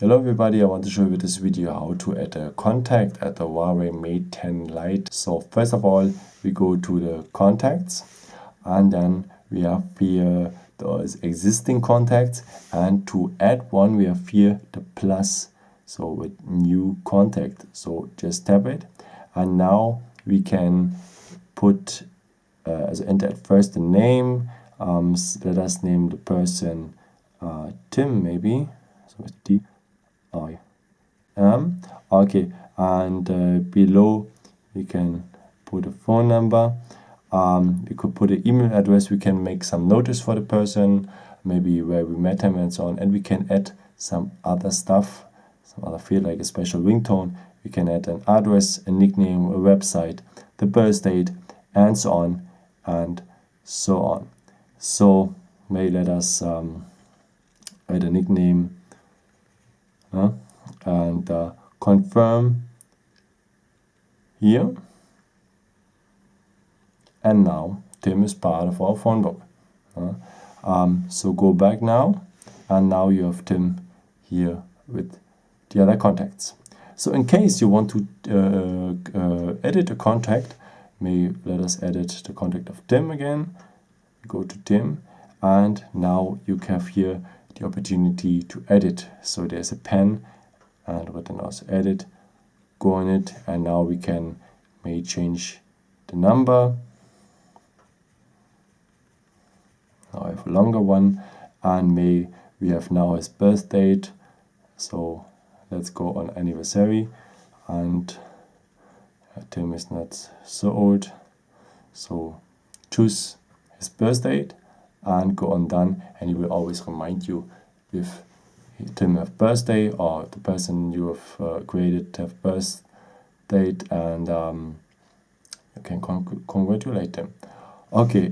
Hello everybody, I want to show you with this video how to add a contact at the Huawei Mate 10 Lite. So first of all, we go to the contacts and then we have here those existing contacts, and to add one we have here the plus, so with new contact. So just tap it and now we can put enter at first the name. Let us name the person Tim maybe, so with D I am. Okay, and below we can put a phone number. We could put an email address. We can make some notice for the person, maybe where we met him and so on. And we can add some other stuff, some other field like a special ringtone. We can add an address, a nickname, a website, the birth date, and so on and so on. So maybe let us add a nickname and confirm here. And now Tim is part of our phone book. So go back now, and now you have Tim here with the other contacts. So in case you want to edit a contact, let us edit the contact of Tim again. Go to Tim, and now you have here the opportunity to edit. So there's a pen and written also edit. Go on it, and now we may change the number. Now I have a longer one, and we have now his birth date. So let's go on anniversary, and Tim is not so old, so choose his birth date and go on done, and he will always remind you if Tim have birthday or the person you have created have birth date, and you can congratulate them. Okay.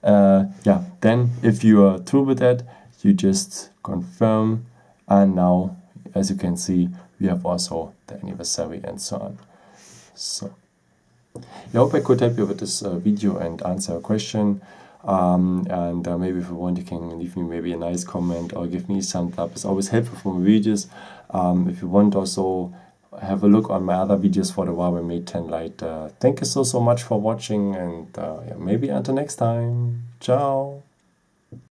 Yeah, then if you are through with that, you just confirm, and now as you can see we have also the anniversary and so on. So I hope I could help you with this video and answer a question, and maybe if you want you can leave me maybe a nice comment or give me some thumbs up. It's always helpful for my videos. If you want also have a look on my other videos for the Huawei Mate 10 Lite. Thank you so much for watching, and yeah, maybe until next time. Ciao.